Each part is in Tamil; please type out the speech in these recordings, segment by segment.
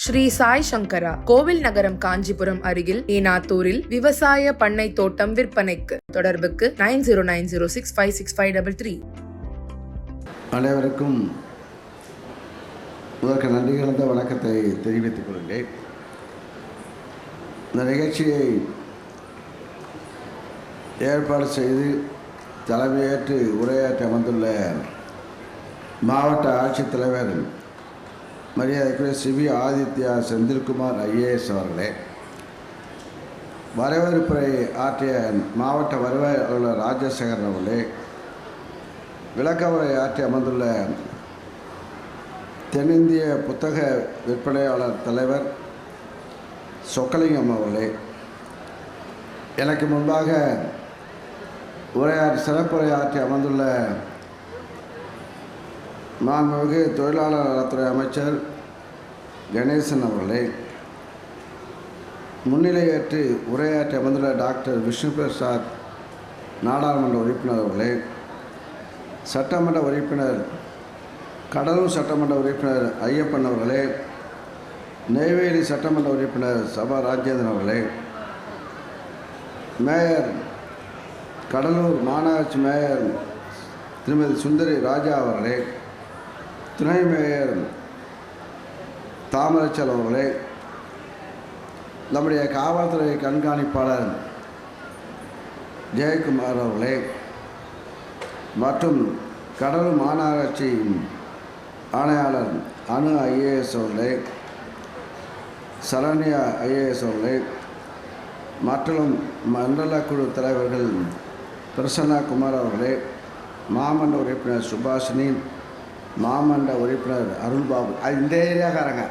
ஸ்ரீ சாய் சங்கரா கோவில் நகரம் காஞ்சிபுரம் அருகில் ஏனாத்தூரில் விவசாய பண்ணை தோட்டம் விற்பனைக்கு. தொடர்புக்கு 9090656533. அனைவருக்கும் முதற்கு நன்றி கலந்த வணக்கத்தை தெரிவித்துக் கொள்கிறேன். இந்த நிகழ்ச்சியை ஏற்பாடு செய்து தலைமையேற்று உரையாற்ற வந்துள்ள மாவட்ட ஆட்சித்தலைவர் மரியாதைக்குரிய சிவி ஆதித்யா செந்தில்குமார் ஐஏஎஸ் அவர்களே, வரவேற்புரை ஆற்றிய மாவட்ட வருவாய் அலுவலர் ராஜசேகரன் அவர்களே, விளக்க உரை ஆற்றி அமர்ந்துள்ள தென்னிந்திய புத்தக விற்பனையாளர் தலைவர் சொக்கலிங்கம் அவர்களே, எனக்கு முன்பாக சிறப்புரை ஆற்றி அமர்ந்துள்ள மாண்புமிகு தொழிலாளர் நலத்துறை அமைச்சர் கணேசன் அவர்களே, முன்னிலையேற்று உரையாற்றி அமர்ந்துள்ள டாக்டர் விஷ்ணு பிரசாத் நாடாளுமன்ற உறுப்பினர் அவர்களே, சட்டமன்ற உறுப்பினர் கடலூர் சட்டமன்ற உறுப்பினர் ஐயப்பன் அவர்களே, நெய்வேலி சட்டமன்ற உறுப்பினர் சபா ராஜேந்திரன் அவர்களே, மேயர் கடலூர் மாநகராட்சி மேயர் திருமதி சுந்தரி ராஜா அவர்களே, துணை மேயர் தாமரச்சல் அவர்களே, நம்முடைய காவல்துறை கண்காணிப்பாளர் ஜெயக்குமார் அவர்களே, மற்றும் கடலூர் மாநகராட்சி ஆணையாளர் அனு ஐஏஎஸ் அவர்களே, சரண்யா ஐஏஎஸ் அவர்களே, மற்றும் மண்டல குழு தலைவர்கள் பிரசன்னா குமார் அவர்களே, மாமன்ற உறுப்பினர் சுபாஷினி, மாமன்ற உறுப்பினர் அருள்பாபு, இந்த ஏரியாக்காரங்க,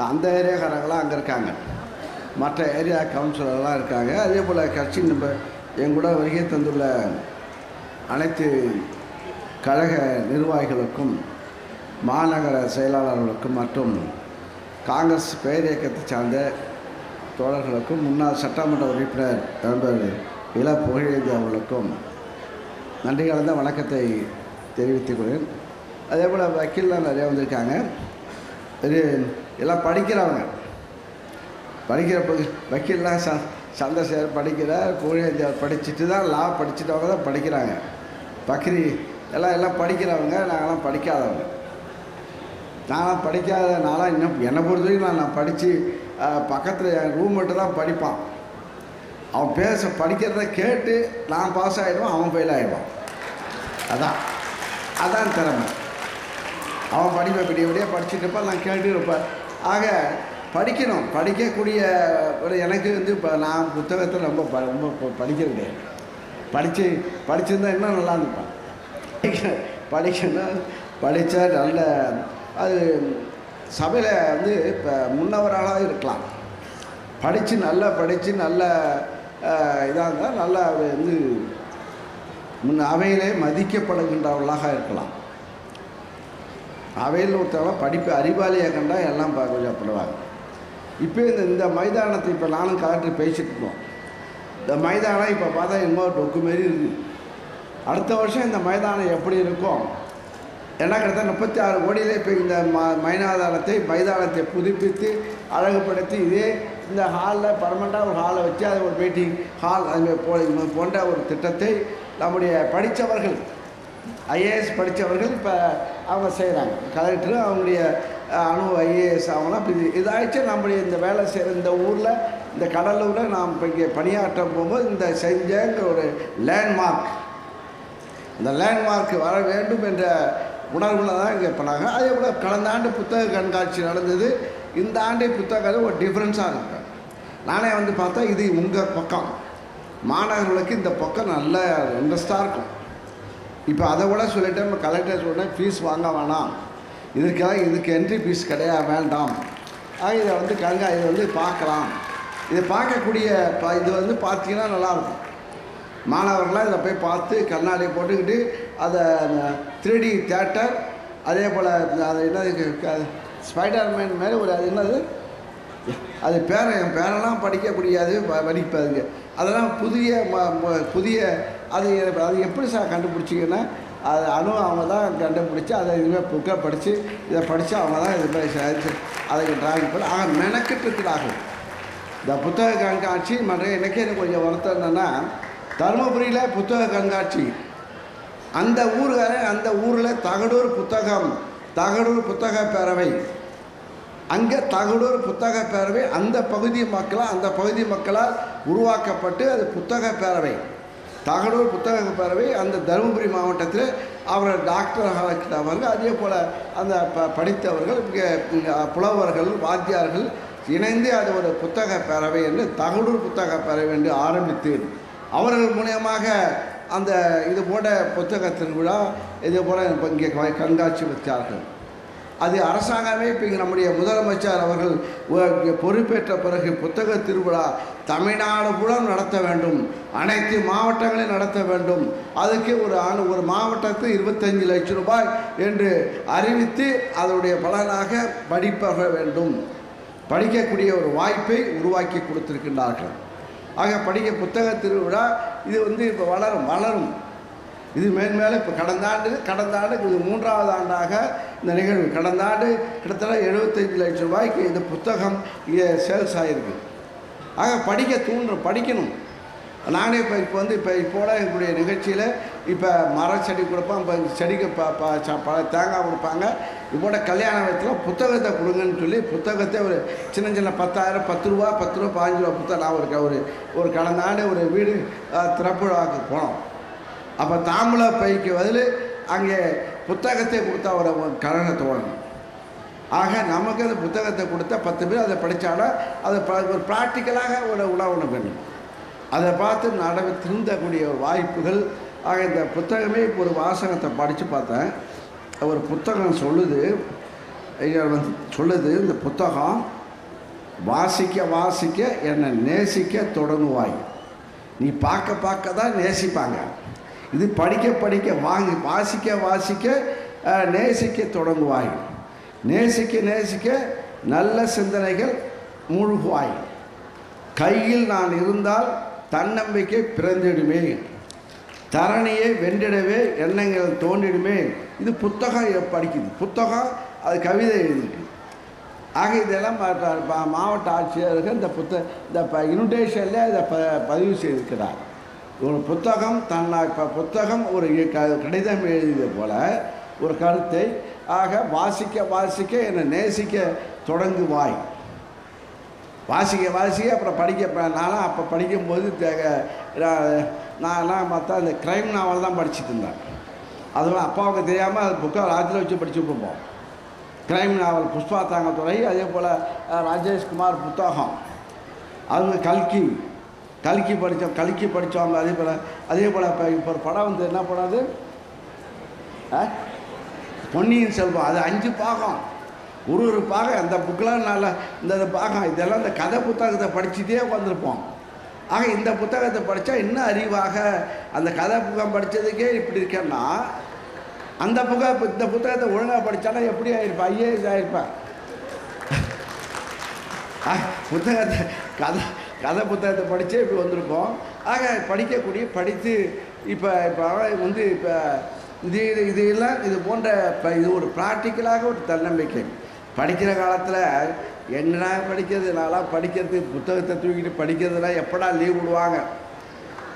அந்த ஏரியாக்காரங்களாம் அங்கே இருக்காங்க, மற்ற ஏரியா கவுன்சிலர்லாம் இருக்காங்க. அதே போல் கட்சி எங்கூட வருகை தந்துள்ள அனைத்து கழக நிர்வாகிகளுக்கும் மாநகர செயலாளர்களுக்கும் மற்றும் காங்கிரஸ் பேரியக்கத்தை சார்ந்த தோழர்களுக்கும் முன்னாள் சட்டமன்ற உறுப்பினர் நண்பர் இள புகழேந்தி அவர்களுக்கும் நன்றி கலந்த வணக்கத்தை தெரிவித்துக் கொள்கிறேன். அதே போல் வக்கீல்லாம் நிறையா வந்திருக்காங்க. எல்லாம் படிக்கிறவங்க, படிக்கிற வக்கீல்லாம் சந்திரசேகர் படிக்கிறார், புகழேந்தி படிச்சுட்டு தான் லா படிச்சுட்டவங்க தான் படிக்கிறாங்க. பக்ரி எல்லாம் படிக்கிறவங்க, நாங்களாம் படிக்காதவங்க. நான்லாம் படிக்காதனால இன்னும் என்னை பொறுத்த வரைக்கும் நான் படித்து பக்கத்தில் என் ரூம்மேட்டு தான் படிப்பான். அவன் படிக்கிறத கேட்டு நான் பாஸ் ஆகிடுவான், அவன் ஃபெயில் ஆகிடுவான். அதான் திறமை. அவன் படிப்பை விடிய படிச்சுட்டு இருப்பான், நான் கேட்டு இருப்பேன். ஆக படிக்கணும். படிக்கக்கூடிய எனக்கு இப்போ நான் புத்தகத்தை ரொம்ப படிக்கிறது படிச்சிருந்தா இன்னும் நல்லா இருந்துப்பான். படிக்கணும், படித்தா நல்ல அது சபையில் இப்போ முன்னவராக இருக்கலாம். படித்து நல்ல இதாக இருந்தால் நல்லா அவையிலே மதிக்கப்படுகின்றவர்களாக இருக்கலாம். அவையில் ஒருத்தவங்க அறிவாளியாக கண்டால் எல்லாம் கொஞ்சம் பண்ணுவாங்க. இப்போ இந்த மைதானத்தை இப்போ நானும் காற்று பேசிட்டு இருக்கோம். இந்த மைதானம் இப்போ பார்த்தா இன்னொரு டொக்கு மாரி இருக்குது. அடுத்த வருஷம் இந்த மைதானம் எப்படி இருக்கும்? என்ன கிட்டத்தட்ட 36 கோடியிலே இப்போ இந்த மைதானத்தை புதுப்பித்து அழகுபடுத்தி இந்த ஹாலில் பர்மனெண்ட்டாக ஒரு ஹாலை வச்சு அதை ஒரு மீட்டிங் ஹால் அது போன்ற ஒரு திட்டத்தை நம்முடைய படித்தவர்கள் ஐஏஎஸ் படித்தவர்கள் இப்போ அவங்க செய்கிறாங்க. கலெக்டரும் அவங்களுடைய அணு ஐஏஎஸ் அவங்களாம் இப்போ இதாகிடுச்சு. நம்முடைய இந்த வேலை செய்கிற இந்த ஊரில், இந்த கடலூரில் நாம் இப்போ இங்கே பணியாற்ற போகும்போது இந்த செஞ்சங்கிற ஒரு லேண்ட்மார்க், இந்த லேண்ட்மார்க் வர வேண்டும் என்ற உணர்வில் தான் இங்கே பண்ணாங்க. அதே போல் கடந்த ஆண்டு புத்தக கண்காட்சி நடந்தது. இந்த ஆண்டு புத்தக ஒரு டிஃப்ரென்ஸாக இருக்கு. நானே பார்த்தா இது உங்கள் பக்கம், மாணவர்களுக்கு இந்த பக்கம் நல்ல இன்ட்ரெஸ்டாக இருக்கும். இப்போ அதை விட சொல்லிட்டேன், இப்போ கலெக்டர் சொல்லிட்டேன், ஃபீஸ் வாங்க வேணாம், இதுக்கு என்ட்ரி ஃபீஸ் வேண்டாம். இதை இதை பார்க்கலாம். இதை பார்க்கக்கூடிய இது பார்த்தீங்கன்னா நல்லாயிருக்கும். மாணவர்களாக இதை போய் பார்த்து கண்ணாடி போட்டுக்கிட்டு அதை 3D தியேட்டர், அதே போல் அது என்னது ஸ்பைடர்மேன் மேலே ஒரு அது என்னது அது என் பேரெல்லாம் படிக்கக்கூடியது படிப்பதுங்க. அதெல்லாம் புதிய அது எப்படி சார் கண்டுபிடிச்சிங்கன்னா அது அவங்க தான் கண்டுபிடிச்சி அதை இதுமாதிரி புக்கை படித்து இதை படித்து அவங்க தான் இது மாதிரி அதை டிராயிங் பண்ணி மெனக்கிட்டு இருக்கிறார்கள். இந்த புத்தக கண்காட்சி மற்றும் எனக்கே எனக்கு கொஞ்சம் வருத்தம் என்னென்னா, தருமபுரியில் புத்தக கண்காட்சி, அந்த ஊரில் தகடூர் புத்தக பேரவை, அங்கே தகடூர் புத்தக பேரவை அந்த பகுதி மக்களால் உருவாக்கப்பட்டு அது புத்தக பேரவை, தகடூர் புத்தக பேரவை அந்த தருமபுரி மாவட்டத்தில் அவர் டாக்டர் அவர்கள், அதே போல் அந்த படித்தவர்கள், புலவர்கள், வாத்தியார்கள் இணைந்து அது ஒரு புத்தக பேரவை என்று தகடூர் புத்தக பேரவை என்று ஆரம்பித்து அவர்கள் மூலியமாக அந்த இது போன்ற புத்தக திருவிழா இது போல் இப்போ இங்கே கண்காட்சி வச்சார்கள். அது அரசாங்கமே இப்போ இங்கே நம்முடைய முதலமைச்சர் அவர்கள் பொறுப்பேற்ற பிறகு புத்தக திருவிழா தமிழ்நாடு கூட நடத்த வேண்டும், அனைத்து மாவட்டங்களையும் நடத்த வேண்டும், அதுக்கு ஒரு மாவட்டத்துக்கு 25 லட்சம் ரூபாய் என்று அறிவித்து அதனுடைய பலனாக படிப்பக வேண்டும், படிக்கக்கூடிய ஒரு வாய்ப்பை உருவாக்கி கொடுத்திருக்கின்றார்கள். ஆக புத்தக திருவிழா இது இப்போ வளரும். இது மேன்மேலும் இப்போ கடந்த ஆண்டு இது 3வது ஆண்டாக இந்த நிகழ்வு. கடந்த ஆண்டு கிட்டத்தட்ட 75 லட்சம் ரூபாய்க்கு இந்த புத்தகம் இங்கே சேல்ஸ் ஆகிருக்கு. ஆக படிக்கணும். நானே இப்போல எங்களுடைய நிகழ்ச்சியில் இப்போ மரச்செடி கொடுப்போம், இப்போ செடிக்கு தேங்காய் கொடுப்பாங்க. இப்போட கல்யாண வயத்தில் புத்தகத்தை கொடுங்கன்னு சொல்லி புத்தகத்தை ஒரு சின்ன 10,000 10 ரூபா 15 ரூபா புத்தகம். நான் ஒரு கடந்த ஆண்டு ஒரு வீடு திறப்புழாவுக்கு போனோம். அப்போ தாம்பூல பைக்கு பதில் அங்கே புத்தகத்தை கொடுத்தா ஒரு கழக தோழணும். ஆக நமக்கு அந்த புத்தகத்தை கொடுத்தா 10 பேர் அதை படித்தாலும் அதை ஒரு ப்ராக்டிக்கலாக உணவு வேண்டும். அதை பார்த்து திருந்தக்கூடிய வாய்ப்புகள். ஆக இந்த புத்தகமே இப்போ ஒரு வாசகத்தை படித்து பார்த்தேன். ஒரு புத்தகம் சொல்லுது, இந்த புத்தகம் வாசிக்க என்னை நேசிக்க தொடங்குவாய். நீ பார்க்க தான் நேசிப்பாங்க. இது படிக்க வாசிக்க நேசிக்க தொடங்குவாய். நேசிக்க நல்ல சிந்தனைகள் மூழ்குவாய். கையில் நான் இருந்தால் தன்னம்பிக்கை பிறந்திடுமே, தரணியை வென்றிடவே எண்ணங்கள் தோன்றிடுமே. இது புத்தகம் படிக்குது. புத்தகம் அது கவிதை எழுதிருக்கு. ஆக இதெல்லாம் மாவட்ட ஆட்சியர்கள் இந்த இன்விடேஷனில் இதை பதிவு செய்திருக்கிறார். ஒரு புத்தகம் புத்தகம் ஒரு கடிதம் எழுதியது போல ஒரு கருத்தை. ஆக வாசிக்க என்னை நேசிக்க தொடங்குவாய். வாசிக்க அப்புறம் நான்லாம் அப்போ படிக்கும்போது நான்லாம் மற்ற அந்த க்ரைம் நாவல் தான் படிச்சுட்டு இருந்தேன். அதெல்லாம் அப்பாவுக்கு தெரியாமல் அது புக்கை ராத்திரி வச்சு படிச்சுட்டு இருப்போம். க்ரைம் நாவல் புஷ்பா தாங்கத்துறை, அதே போல் ராஜேஷ்குமார் புத்தகம், அவங்க கல்கி படித்தோம். அதே போல் இப்போ ஒரு படம் என்ன படம் அது பொன்னியின் செல்வம். அது 5 பாகம், ஒரு பாகம். அந்த புக்கெலாம் நல்லா இந்த பாகம் இதெல்லாம் இந்த கதை புத்தகத்தை படிச்சுட்டே உட்காந்துருப்போம். ஆக இந்த புத்தகத்தை படித்தா இன்னும் அறிவாக, அந்த கதை புத்தகம் படித்ததுக்கே இப்படி இருக்கேன்னா இந்த புத்தகத்தை ஒழுங்காக படித்தானா எப்படி ஆகிருப்பேன்? IAS ஆகிருப்பேன். கதை புத்தகத்தை படித்தே இப்படி வந்திருக்கோம். ஆக படித்து இப்போ இது போன்ற இது ஒரு ப்ராக்டிக்கலாக ஒரு தன்னம்பிக்கை. படிக்கிற காலத்தில் என்னடா படிக்கிறது, நான்லாம் படிக்கிறது புத்தகத்தை தூக்கிட்டு படிக்கிறதுலாம் எப்படா லீவ் விடுவாங்க.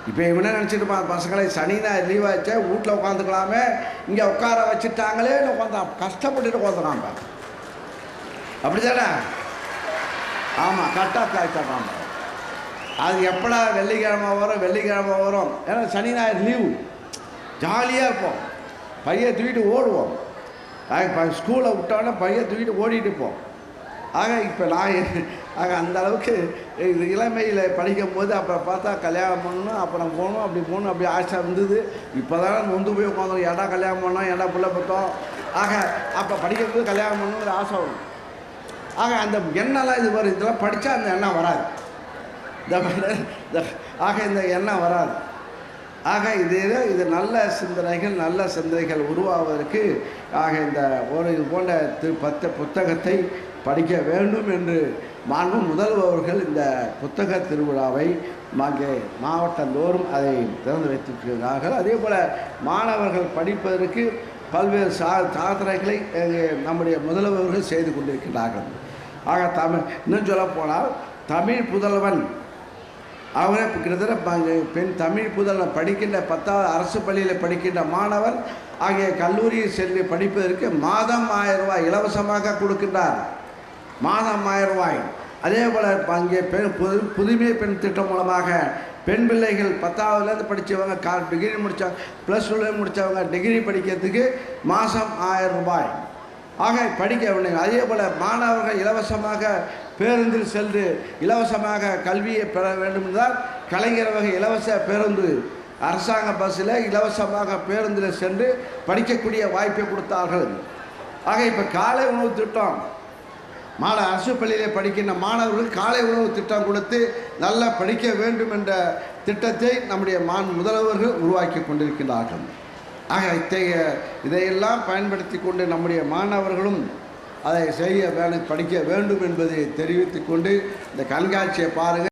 இப்போ இவனே நினச்சிட்டுப்பான், பசங்களை சனி ஞாயிறு லீவ் ஆச்சா வீட்டில் உட்காந்துக்கலாமே, இங்கே உட்கார வச்சுட்டாங்களே உட்காந்தான் கஷ்டப்பட்டுட்டு உட்காந்துக்காம. அப்படி தானே? ஆமாம், கரெக்டாக காய்ச்சாக்காம. அது எப்படா வெள்ளிக்கிழமை வரும். ஏன்னா சனி ஞாயிறு லீவு, ஜாலியாக இருப்போம். பையன் தூக்கிட்டு ஓடுவோம். ஸ்கூலை விட்டோன்னே பையன் தூக்கிட்டு ஓடிட்டு இருப்போம். ஆக இப்போ அந்த அளவுக்கு இளமையில் படிக்கும்போது அப்புறம் பார்த்தா கல்யாணம் பண்ணணும், அப்புறம் போகணும், அப்படி ஆசை இருந்தது. இப்போ தானே நொந்து போய் உட்காந்தோம், ஏடா கல்யாணம் பண்ணோம், ஏடா பிள்ளை பார்த்தோம். ஆக அப்போ படிக்கும்போது கல்யாணம் பண்ணணுங்கிற ஆசை வரும். ஆக அந்த எண்ணெல்லாம் இதெல்லாம் படித்தா அந்த எண்ணம் வராது. இந்த எண்ணம் வராது. ஆக இது நல்ல சிந்தனைகள் உருவாவதற்கு இது போன்ற 10 புத்தகத்தை படிக்க வேண்டும் என்று மாண்பு முதல்வர்கள் இந்த புத்தக திருவிழாவை அங்கே மாவட்டந்தோறும் அதை திறந்து வைத்திருக்கிறார்கள். அதே போல் மாணவர்கள் படிப்பதற்கு பல்வேறு சாதனைகளை நம்முடைய முதல்வர்கள் செய்து கொண்டிருக்கிறார்கள். ஆக இன்னும் சொல்ல போனால் தமிழ் புதல்வன் அவரே கிட்டத்தட்ட தமிழ் புதல்வன் படிக்கின்ற 10வது அரசு பள்ளியில் படிக்கின்ற மாணவன் ஆகிய கல்லூரியில் சென்று படிப்பதற்கு மாதம் 1000 ரூபாய் இலவசமாக கொடுக்கின்றார். மாதம் 1000 ரூபாய். அதே போல் அங்கே புதுமை பெண் திட்டம் மூலமாக பெண் பிள்ளைகள் 10வதுலேருந்து படித்தவங்க டிகிரி முடித்தவங்க +2 முடித்தவங்க டிகிரி படிக்கிறதுக்கு மாதம் 1000 ரூபாய். ஆக படிக்க வேண்டும். அதே போல் மாணவர்கள் இலவசமாக பேருந்தில் சென்று இலவசமாக கல்வியை பெற வேண்டும் என்றால் கலைஞர் வகை இலவச பேருந்து அரசாங்க பஸ்ஸில் இலவசமாக பேருந்தில் சென்று படிக்கக்கூடிய வாய்ப்பை கொடுத்தார்கள். ஆக இப்போ காலை உணவு திட்டம் அரசு பள்ளியில் படிக்கின்ற மாணவர்கள் காலை உணவு திட்டம் கொடுத்து நல்லா படிக்க வேண்டும் என்ற திட்டத்தை நம்முடைய முதல்வர்கள் உருவாக்கி கொண்டிருக்கிறார்கள். ஆக இதையெல்லாம் பயன்படுத்தி கொண்டு நம்முடைய மாணவர்களும் அதை படிக்க வேண்டும் என்பதை தெரிவித்துக் கொண்டு இந்த கண்காட்சியை பாருங்கள்.